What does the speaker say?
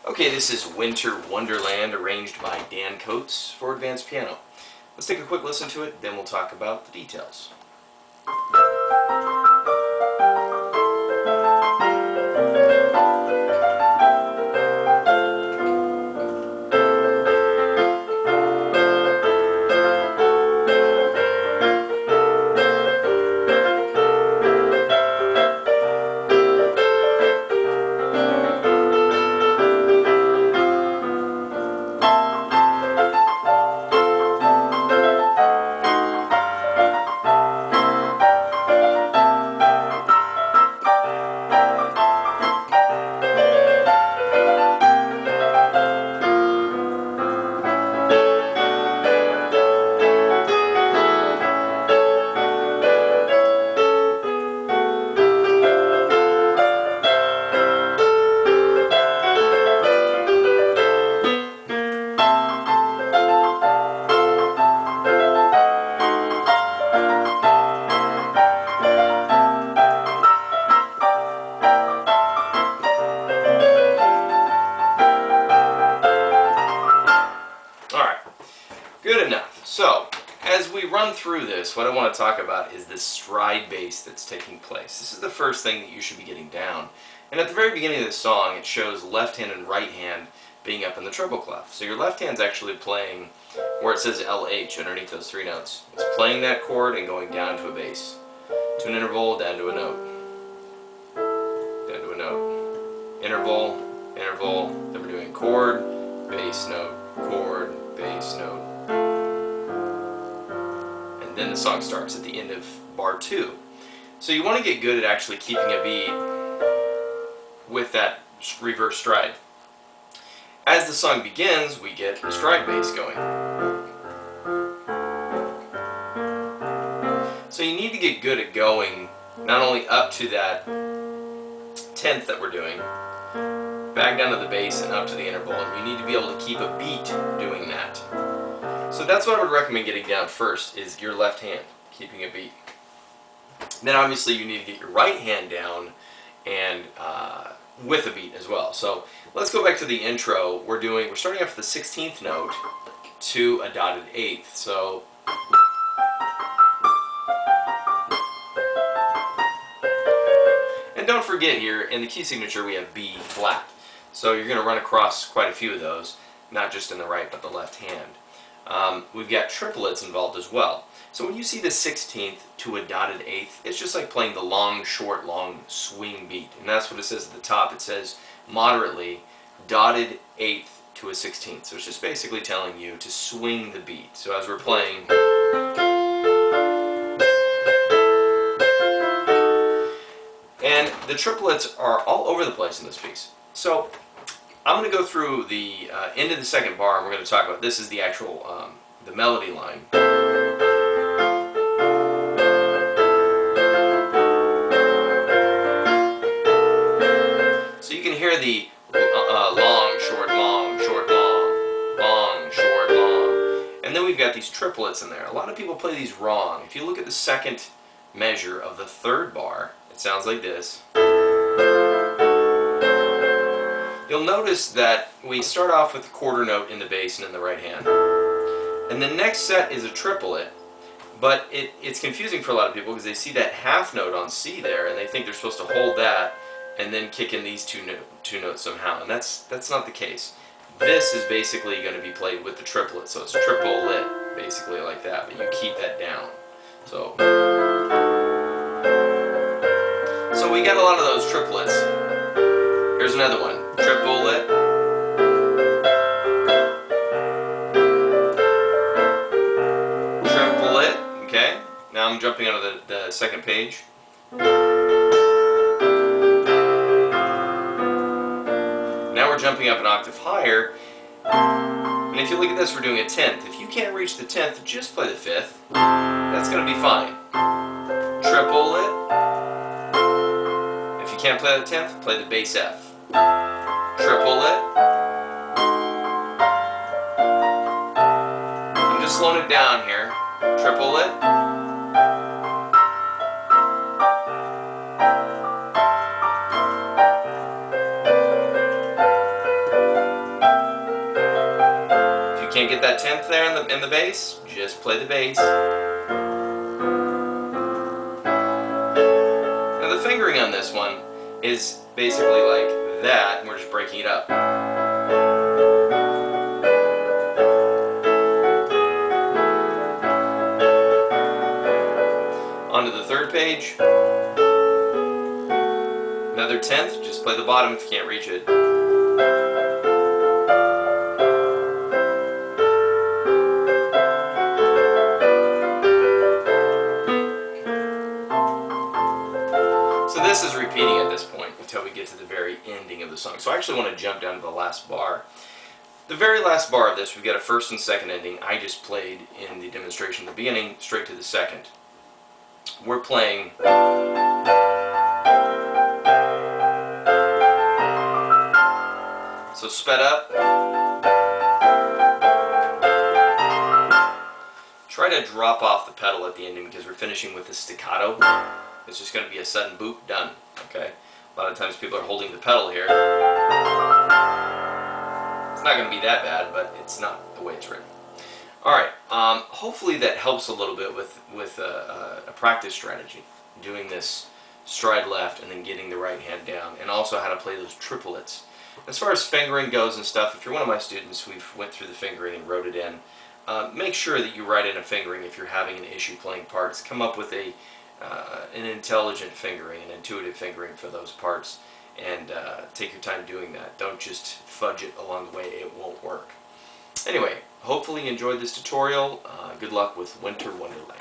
Okay, this is Winter Wonderland, arranged by Dan Coates for advanced piano. Let's take a quick listen to it, then we'll talk about the details. Alright, good enough. So, as we run through this, what I want to talk about is this stride bass that's taking place. This is the first thing that you should be getting down. And at the very beginning of the song, it shows left hand and right hand being up in the treble clef. So your left hand's actually playing where it says LH underneath those three notes. It's playing that chord and going down to a bass. To an interval, down to a note. Down to a note. Interval, interval. Then we're doing chord, bass note, chord, bass note. And then the song starts at the end of bar 2. So you want to get good at actually keeping a beat with that reverse stride. As the song begins, we get the stride bass going. So you need to get good at going not only up to that 10th that we're doing, back down to the bass and up to the interval, and you need to be able to keep a beat doing that. So that's what I would recommend getting down first, is your left hand, keeping a beat. Then obviously you need to get your right hand down and with a beat as well. So let's go back to the intro. We're starting off with the 16th note to a dotted 8th. So and don't forget here, in the key signature we have B flat. So you're going to run across quite a few of those, not just in the right but the left hand. We've got triplets involved as well. So when you see the 16th to a dotted 8th, it's just like playing the long, short, long swing beat. And that's what it says at the top. It says moderately dotted 8th to a 16th. So it's just basically telling you to swing the beat. So as we're playing, and the triplets are all over the place in this piece. So I'm going to go through the end of the second bar, and we're going to talk about this is the actual the melody line. So you can hear the long, short, long, short, long, long, short, long. And then we've got these triplets in there. A lot of people play these wrong. If you look at the second measure of the third bar, it sounds like this. You'll notice that we start off with the quarter note in the bass and in the right hand. And the next set is a triplet, but it's confusing for a lot of people because they see that half note on C there and they think they're supposed to hold that and then kick in these two notes somehow, and that's not the case. This is basically going to be played with the triplet, so it's triple lit, basically like that, but you keep that down. So we got a lot of those triplets. Here's another one, triple lit. Triple lit, okay? Now I'm jumping onto the second page. Now we're jumping up an octave higher, and if you look at this, we're doing a 10th. If you can't reach the 10th, just play the 5th. That's going to be fine. Triple lit. If you can't play the 10th, play the bass F. Triple lit. I'm just slowing it down here. Triple lit. can't get that 10th there in the bass, just play the bass. Now the fingering on this one is basically like that, and we're just breaking it up. Onto the 3rd page. Another 10th, just play the bottom if you can't reach it. So this is repeating at this point until we get to the very ending of the song. So I actually want to jump down to the last bar. The very last bar of this, we've got a 1st and 2nd ending. I just played in the demonstration at the beginning, straight to the 2nd. We're playing so sped up. Try to drop off the pedal at the ending because we're finishing with the staccato. It's just going to be a sudden boop, done. Okay. A lot of times people are holding the pedal here. It's not going to be that bad, but it's not the way it's written. Alright, hopefully that helps a little bit with a practice strategy. Doing this stride left and then getting the right hand down, and also how to play those triplets. As far as fingering goes and stuff, if you're one of my students, we've went through the fingering and wrote it in. Make sure that you write in a fingering if you're having an issue playing parts. Come up with an intelligent fingering, an intuitive fingering for those parts, and take your time doing that. Don't just fudge it along the way, it won't work. Anyway, hopefully you enjoyed this tutorial. Good luck with Winter Wonderland.